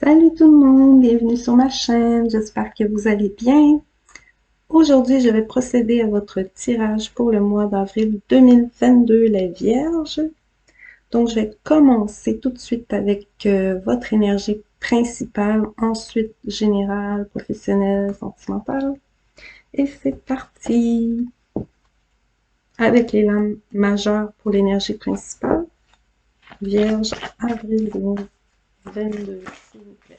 Salut tout le monde, bienvenue sur ma chaîne, j'espère que vous allez bien. Aujourd'hui, je vais procéder à votre tirage pour le mois d'avril 2022, la Vierge. Donc, je vais commencer tout de suite avec votre énergie principale, ensuite générale, professionnelle, sentimentale. Et c'est parti! Avec les lames majeures pour l'énergie principale. Vierge, avril 2022, s'il vous plaît.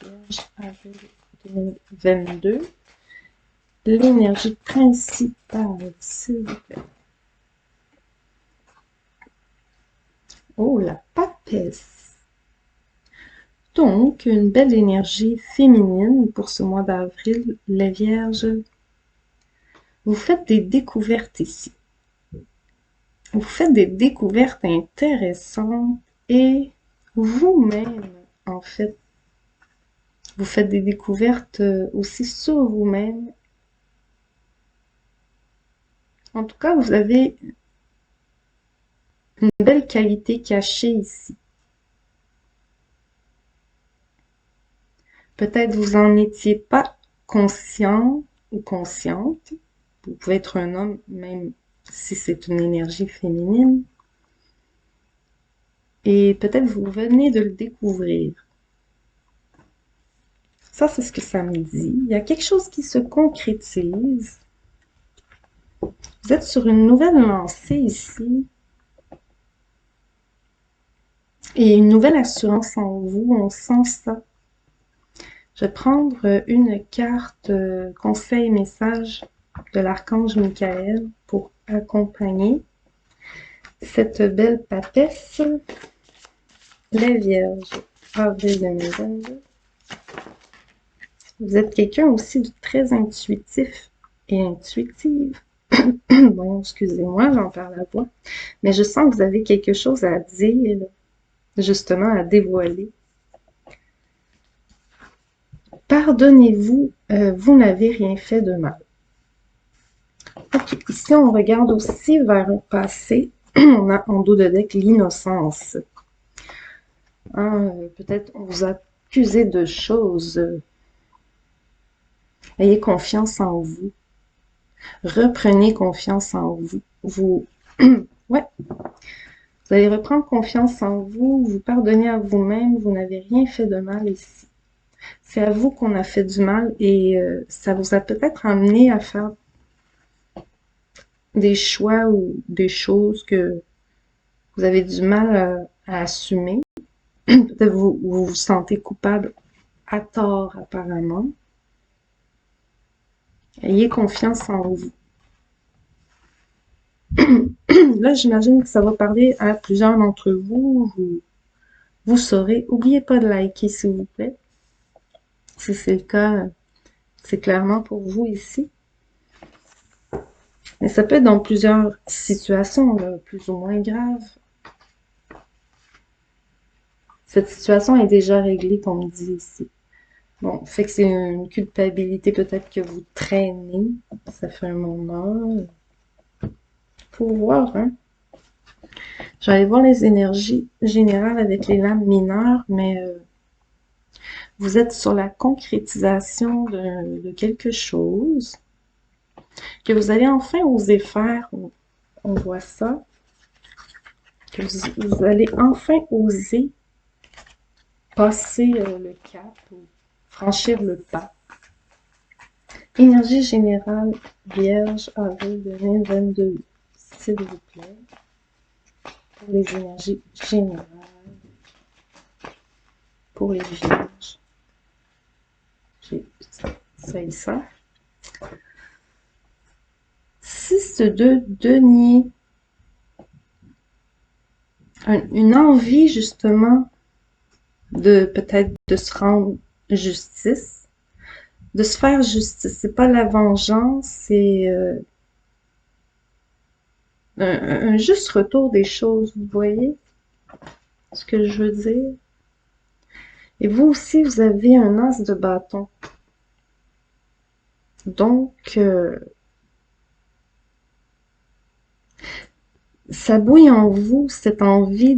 Vierge, avril 2022. L'énergie principale, s'il vous plaît. Oh, la papesse. Donc, une belle énergie féminine pour ce mois d'avril, les Vierges. Vous faites des découvertes ici. Vous faites des découvertes intéressantes et vous-même, en fait, vous faites des découvertes aussi sur vous-même. En tout cas, vous avez une belle qualité cachée ici. Peut-être vous en étiez pas conscient ou consciente. Vous pouvez être un homme, même si c'est une énergie féminine. Et peut-être vous venez de le découvrir. Ça, c'est ce que ça me dit. Il y a quelque chose qui se concrétise. Vous êtes sur une nouvelle lancée ici. Et une nouvelle assurance en vous, on sent ça. Je vais prendre une carte conseil message de l'archange Michael pour accompagner cette belle papesse, les Vierges, avril 2022. Vous êtes quelqu'un aussi de très intuitif et intuitive. Bon, excusez-moi, j'en perds la voix. Mais je sens que vous avez quelque chose à dire, justement, à dévoiler. Pardonnez-vous, vous n'avez rien fait de mal. Ok, ici on regarde aussi vers le passé. On a en dos de deck l'innocence. Hein, peut-être on vous a accusé de choses. Ayez confiance en vous. Reprenez confiance en vous. Ouais, vous allez reprendre confiance en vous, vous pardonnez à vous-même, vous n'avez rien fait de mal ici. C'est à vous qu'on a fait du mal et ça vous a peut-être amené à faire des choix ou des choses que vous avez du mal à assumer. Peut-être vous vous sentez coupable à tort apparemment. Ayez confiance en vous. Là, j'imagine que ça va parler à plusieurs d'entre vous. Vous saurez. N'oubliez pas de liker, s'il vous plaît. Si c'est le cas, c'est clairement pour vous ici. Mais ça peut être dans plusieurs situations, là, plus ou moins graves. Cette situation est déjà réglée, comme dit ici. Bon, fait que c'est une culpabilité peut-être que vous traînez. Ça fait un moment. Faut voir, hein. J'allais voir les énergies générales avec les lames mineures, mais vous êtes sur la concrétisation de quelque chose que vous allez enfin oser faire. On voit ça. Que vous allez enfin oser passer le cap ou franchir le pas. Énergie générale, Vierge, avril 2022, s'il vous plaît. Pour les énergies générales, pour les Vierges. J'ai ça et ça. 6 de denier. Une envie justement de peut-être de se rendre justice, de se faire justice. C'est pas la vengeance, c'est un juste retour des choses, vous voyez ce que je veux dire? Et vous aussi, vous avez un as de bâton. Donc, ça bouille en vous cette envie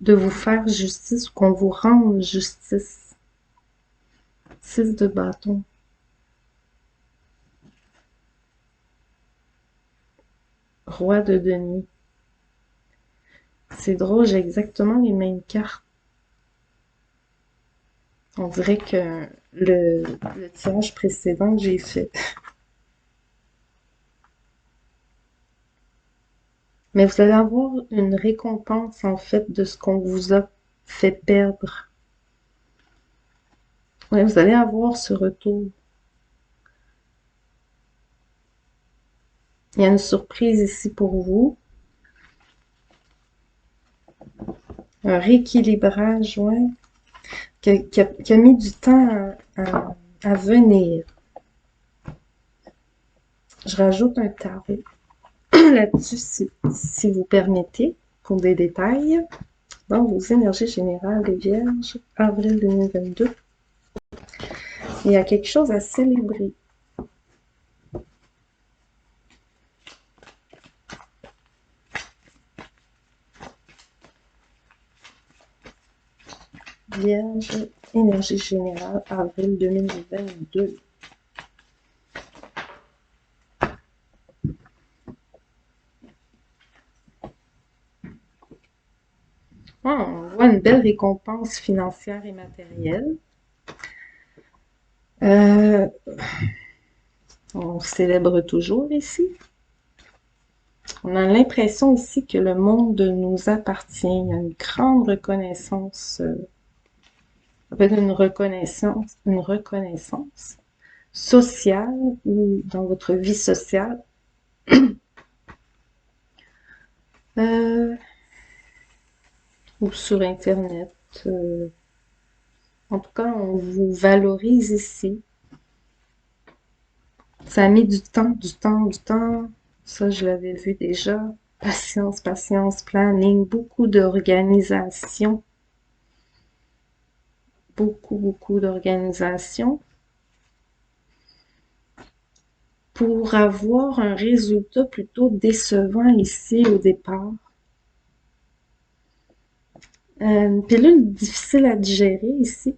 de vous faire justice ou qu'on vous rende justice. 6 de bâton. Roi de denier. C'est drôle, j'ai exactement les mêmes cartes. On dirait que le tirage précédent que j'ai fait. Mais vous allez avoir une récompense, en fait, de ce qu'on vous a fait perdre. Ouais, vous allez avoir ce retour. Il y a une surprise ici pour vous. Un rééquilibrage, ouais, qui a mis du temps à venir. Je rajoute un tarot là-dessus, si vous permettez, pour des détails. Dans vos énergies générales, les Vierges, avril 2022. Il y a quelque chose à célébrer. Vierge, énergie générale, avril 2022. Oh, on voit une belle récompense financière et matérielle. Euh, on célèbre toujours ici. On a l'impression ici que le monde nous appartient. Il y a une grande reconnaissance, peut-être une reconnaissance sociale ou dans votre vie sociale. Euh, ou sur Internet. En tout cas, on vous valorise ici. Ça a mis du temps, du temps, du temps. Ça, je l'avais vu déjà. Patience, patience, planning, beaucoup d'organisation. Beaucoup, beaucoup d'organisation. Pour avoir un résultat plutôt décevant ici au départ. Une pilule difficile à digérer ici.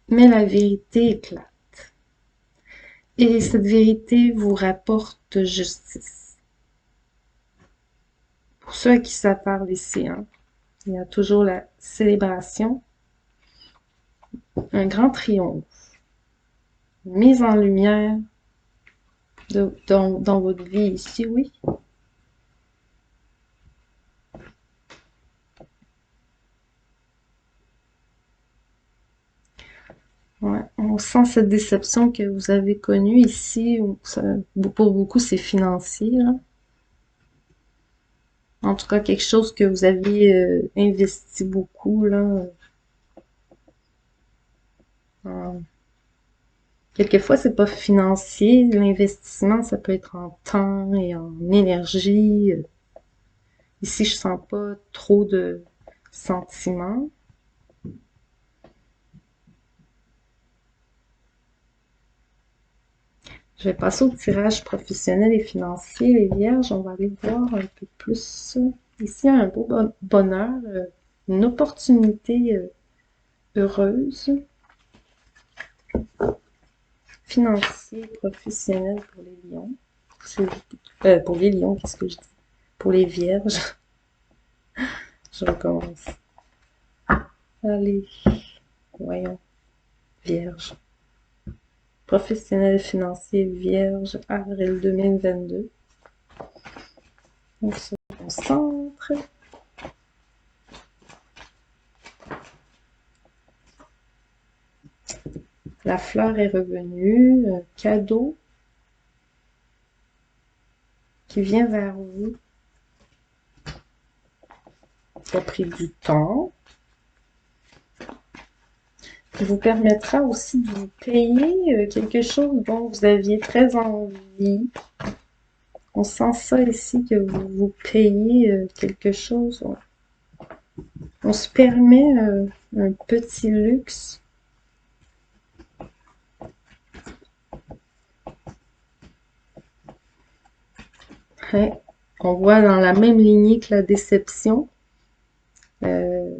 Mais la vérité éclate. Et cette vérité vous rapporte justice. Pour ceux à qui ça parle ici, hein, il y a toujours la célébration, un grand triomphe, une mise en lumière dans votre vie ici, oui. Ouais, on sent cette déception que vous avez connue ici. Pour beaucoup, c'est financier, là. En tout cas, quelque chose que vous aviez investi beaucoup, là. En- Quelquefois, c'est pas financier. L'investissement, ça peut être en temps et en énergie. Ici, je sens pas trop de sentiments. Je vais passer au tirage professionnel et financier, les vierges. On va aller voir un peu plus. Ici, il y a un beau bonheur, une opportunité heureuse, financier, professionnel pour les lions. Pour les lions, qu'est-ce que je dis? Pour les vierges. Je recommence. Allez, voyons. Vierge. Professionnel financier vierge, avril 2022. On se concentre. La fleur est revenue. Un cadeau qui vient vers vous. Ça a pris du temps. Qui vous permettra aussi de vous payer quelque chose dont vous aviez très envie. On sent ça ici, que vous vous payez quelque chose. On se permet un petit luxe. Ouais. On voit dans la même lignée que la déception, euh,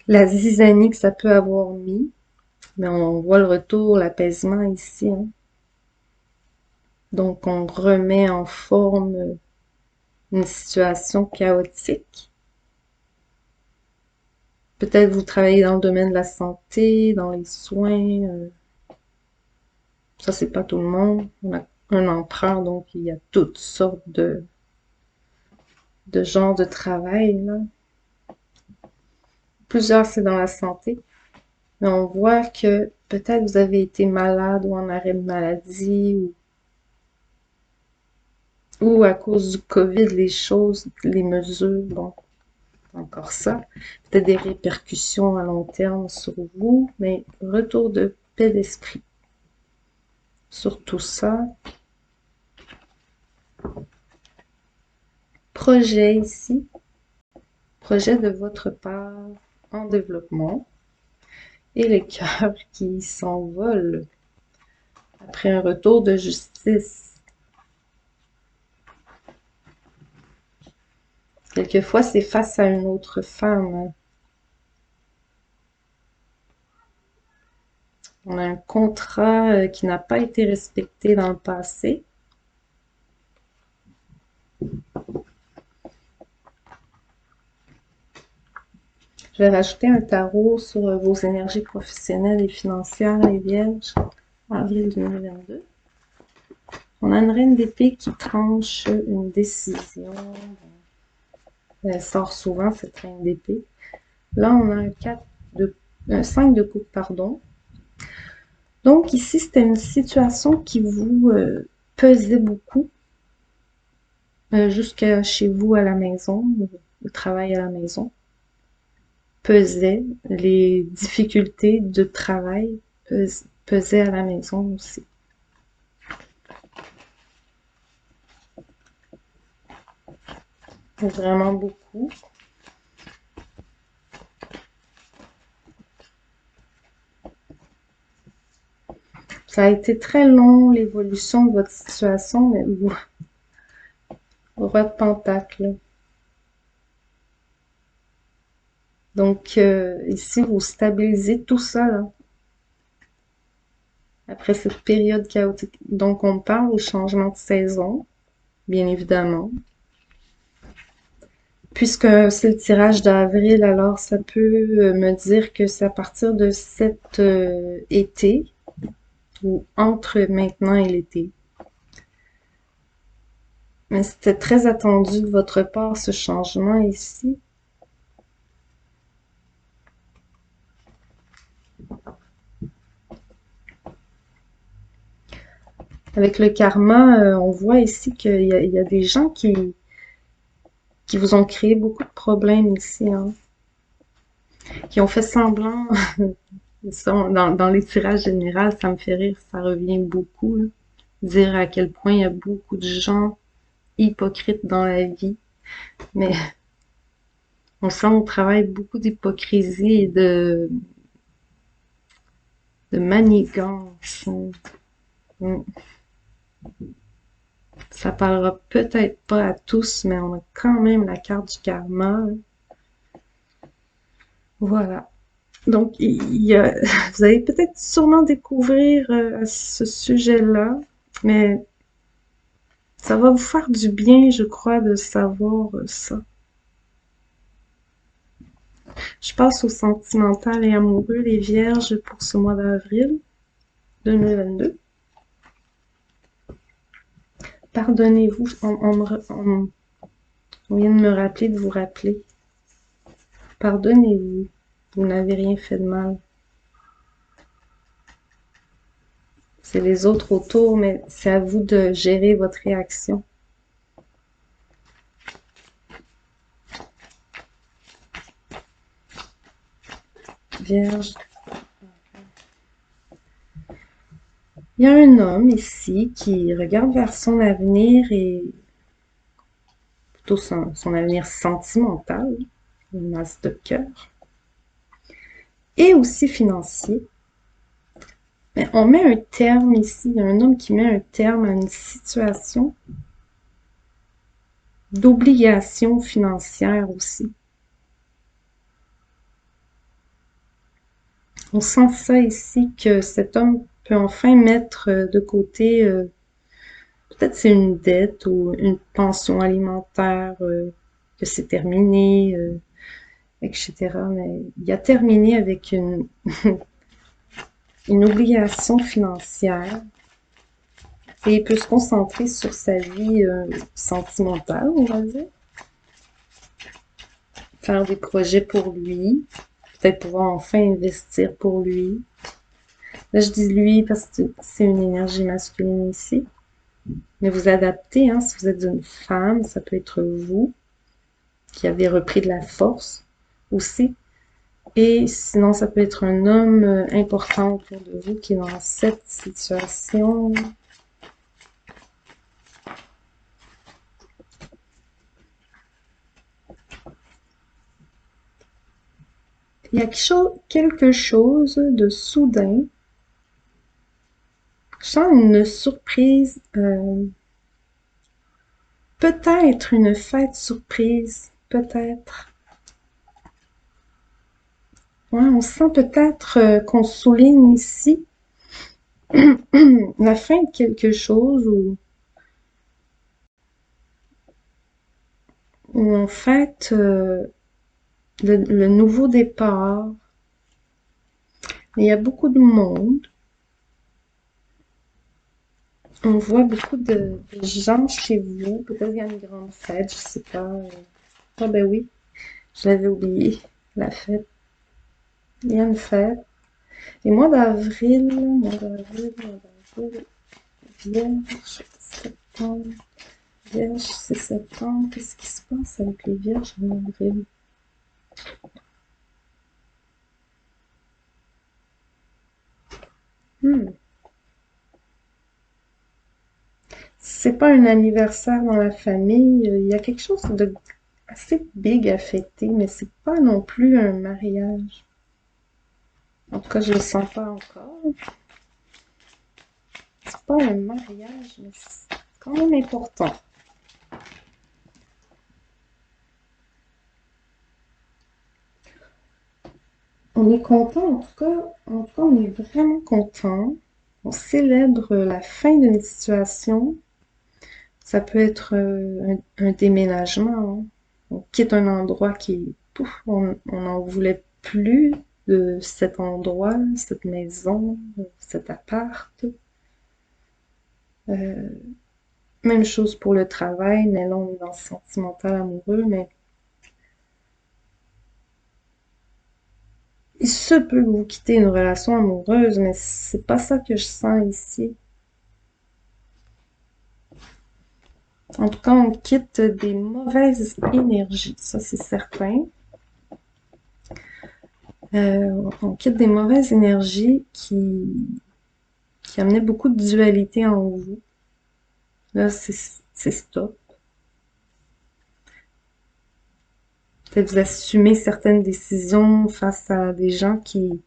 la zizanie que ça peut avoir mis. Mais on voit le retour, l'apaisement ici, hein. Donc, on remet en forme une situation chaotique. Peut-être vous travaillez dans le domaine de la santé, dans les soins. Ça, c'est pas tout le monde. On a un empereur, donc il y a toutes sortes de genres de travail, là. Plusieurs, c'est dans la santé. Mais on voit que peut-être vous avez été malade ou en arrêt de maladie ou à cause du COVID, les choses, les mesures, bon, encore ça. Peut-être des répercussions à long terme sur vous, mais retour de paix d'esprit sur tout ça. Projet ici, projet de votre part en développement et le cœur qui s'envole après un retour de justice. Quelquefois, c'est face à une autre femme. On a un contrat qui n'a pas été respecté dans le passé. Je vais rajouter un tarot sur vos énergies professionnelles et financières, les Vierges, avril 2022. On a une reine d'épée qui tranche une décision. Elle sort souvent, cette reine d'épée. Là, on a un 5 de coupe, pardon. Donc ici, c'était une situation qui vous pesait beaucoup, jusqu'à chez vous à la maison, le travail à la maison. Pesait, les difficultés de travail pesaient à la maison aussi. Vraiment beaucoup. Ça a été très long, l'évolution de votre situation, mais vous, roi de pentacle. Donc, ici, vous stabilisez tout ça, là. Après cette période chaotique. Donc, on parle au changement de saison, bien évidemment. Puisque c'est le tirage d'avril, alors ça peut me dire que c'est à partir de cet été, ou entre maintenant et l'été. Mais c'était très attendu de votre part, ce changement ici. Avec le karma, on voit ici qu'il y a des gens qui vous ont créé beaucoup de problèmes ici, hein, qui ont fait semblant. Dans les tirages généraux, ça me fait rire, ça revient beaucoup, là. Dire à quel point il y a beaucoup de gens hypocrites dans la vie. Mais on sent au travail beaucoup d'hypocrisie et de manigance. Mm. Ça parlera peut-être pas à tous, mais on a quand même la carte du karma. Voilà. Donc, vous allez peut-être sûrement découvrir ce sujet-là, mais ça va vous faire du bien, je crois, de savoir ça. Je passe au sentimental et amoureux, les Vierges, pour ce mois d'avril 2022. Pardonnez-vous, on vient de me rappeler, de vous rappeler. Pardonnez-vous, vous n'avez rien fait de mal. C'est les autres autour, mais c'est à vous de gérer votre réaction. Vierge. Il y a un homme ici qui regarde vers son avenir et plutôt son avenir sentimental, une masse de cœur, et aussi financier. Mais on met un terme ici, il y a un homme qui met un terme à une situation d'obligations financières aussi. On sent ça ici que cet homme peut enfin mettre de côté, peut-être c'est une dette ou une pension alimentaire, que c'est terminé, etc. Mais il a terminé avec une obligation financière et il peut se concentrer sur sa vie sentimentale, on va dire. Faire des projets pour lui, peut-être pouvoir enfin investir pour lui. Là, je dis lui parce que c'est une énergie masculine ici. Mais vous adaptez, hein, si vous êtes une femme, ça peut être vous qui avez repris de la force aussi. Et sinon, ça peut être un homme important autour de vous qui est dans cette situation. Il y a quelque chose de soudain. Je sens une surprise, peut-être une fête surprise, peut-être. Ouais, on sent peut-être qu'on souligne ici la fin de quelque chose ou en fait le nouveau départ. Il y a beaucoup de monde. On voit beaucoup de gens chez vous. Peut-être qu'il y a une grande fête, je sais pas. Ah ben oui, je l'avais oublié, la fête. Il y a une fête. Et mois d'avril, vierge, septembre, vierge, c'est septembre. Qu'est-ce qui se passe avec les vierges en avril? Hmm. C'est pas un anniversaire dans la famille, il y a quelque chose de assez big à fêter, mais c'est pas non plus un mariage. En tout cas, je le sens pas encore. C'est pas un mariage, mais c'est quand même important. On est content, en tout cas, on est vraiment content. On célèbre la fin d'une situation. Ça peut être un déménagement, hein. On quitte un endroit qui, pouf, on n'en voulait plus de cet endroit, cette maison, cet appart. Euh, Même chose pour le travail, mais là on est dans le sentimental amoureux, mais il se peut que vous quittez une relation amoureuse, mais c'est pas ça que je sens ici. En tout cas, on quitte des mauvaises énergies, ça c'est certain. On quitte des mauvaises énergies qui amenaient beaucoup de dualité en vous. Là, c'est stop. Peut-être vous assumez certaines décisions face à des gens qui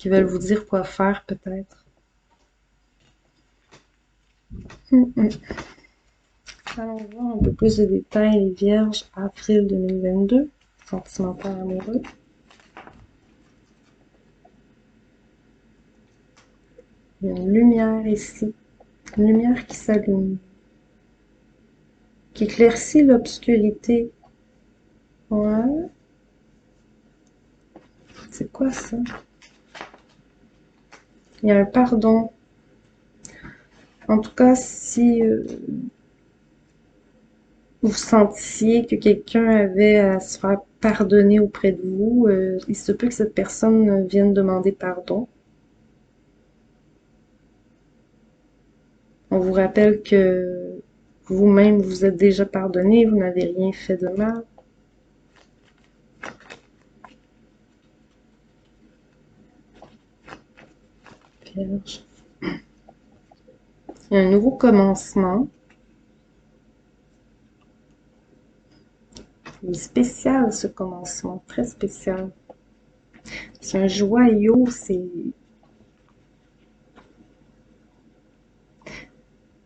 veulent vous dire quoi faire, peut-être. Hum, hum. Allons voir un peu plus de détails, les Vierges, avril 2022, sentimental amoureux. Il y a une lumière ici, une lumière qui s'allume, qui éclaircit l'obscurité. Ouais, c'est quoi ça? Il y a un pardon. En tout cas, si vous sentiez que quelqu'un avait à se faire pardonner auprès de vous, il se peut que cette personne vienne demander pardon. On vous rappelle que vous-même vous êtes déjà pardonné, vous n'avez rien fait de mal. Vierge. Il y a un nouveau commencement. Il est spécial ce commencement, très spécial. C'est un joyau,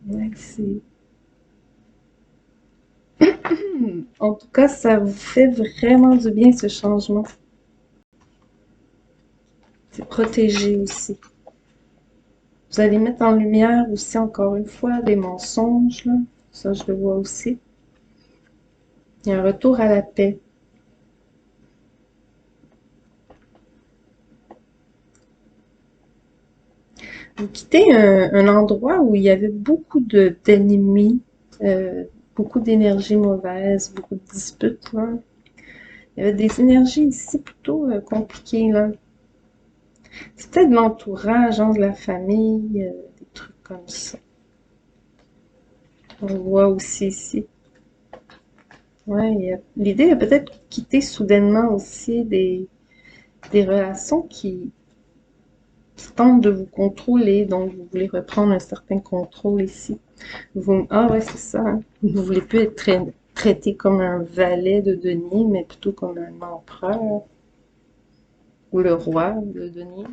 ouais, En tout cas, ça vous fait vraiment du bien ce changement. C'est protégé aussi. Vous allez mettre en lumière aussi, encore une fois, des mensonges, là. Ça, je le vois aussi. Il y a un retour à la paix. Vous quittez un endroit où il y avait beaucoup d'ennemis, euh, beaucoup d'énergie mauvaise, beaucoup de disputes, là. Il y avait des énergies ici plutôt compliquées, là. C'est peut-être de l'entourage, hein, de la famille, des trucs comme ça. On le voit aussi ici. Ouais, l'idée est peut-être quitter soudainement aussi des relations qui tentent de vous contrôler, donc vous voulez reprendre un certain contrôle ici. Ah ouais, c'est ça, hein. Vous voulez plus être traité comme un valet de denier, mais plutôt comme un empereur ou le roi de denier,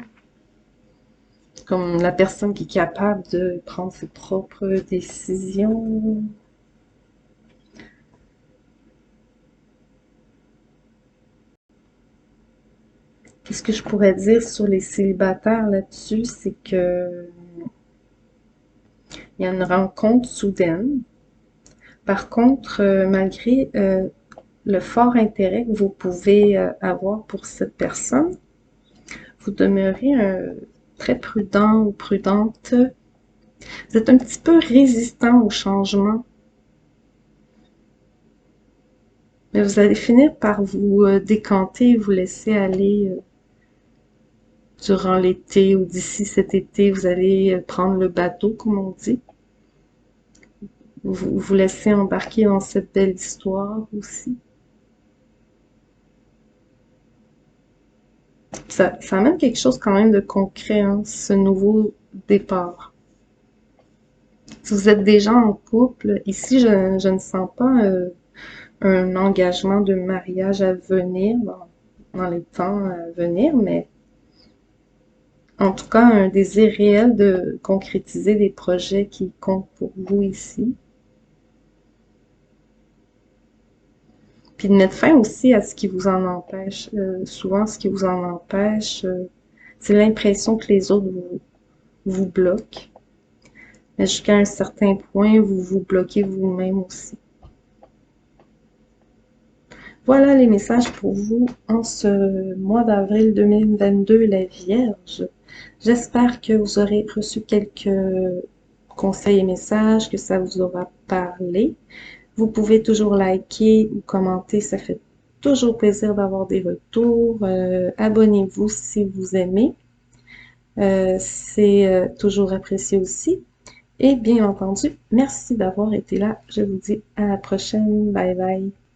comme la personne qui est capable de prendre ses propres décisions. Qu'est-ce que je pourrais dire sur les célibataires là-dessus, c'est que il y a une rencontre soudaine. Par contre, malgré le fort intérêt que vous pouvez avoir pour cette personne, vous demeurez très prudent ou prudente. Vous êtes un petit peu résistant au changement, mais vous allez finir par vous décanter, vous laisser aller durant l'été ou d'ici cet été. Vous allez prendre le bateau, comme on dit. Vous laissez embarquer dans cette belle histoire aussi. Ça amène quelque chose quand même de concret, hein, ce nouveau départ. Si vous êtes déjà en couple, ici, je ne sens pas un engagement de mariage à venir dans les temps à venir, mais en tout cas, un désir réel de concrétiser des projets qui comptent pour vous ici. Puis de mettre fin aussi à ce qui vous en empêche. Souvent, ce qui vous en empêche, c'est l'impression que les autres vous bloquent. Mais jusqu'à un certain point, vous vous bloquez vous-même aussi. Voilà les messages pour vous en ce mois d'avril 2022, la Vierge. J'espère que vous aurez reçu quelques conseils et messages, que ça vous aura parlé. Vous pouvez toujours liker ou commenter, ça fait toujours plaisir d'avoir des retours. Abonnez-vous si vous aimez, c'est toujours apprécié aussi. Et bien entendu, merci d'avoir été là. Je vous dis à la prochaine. Bye bye.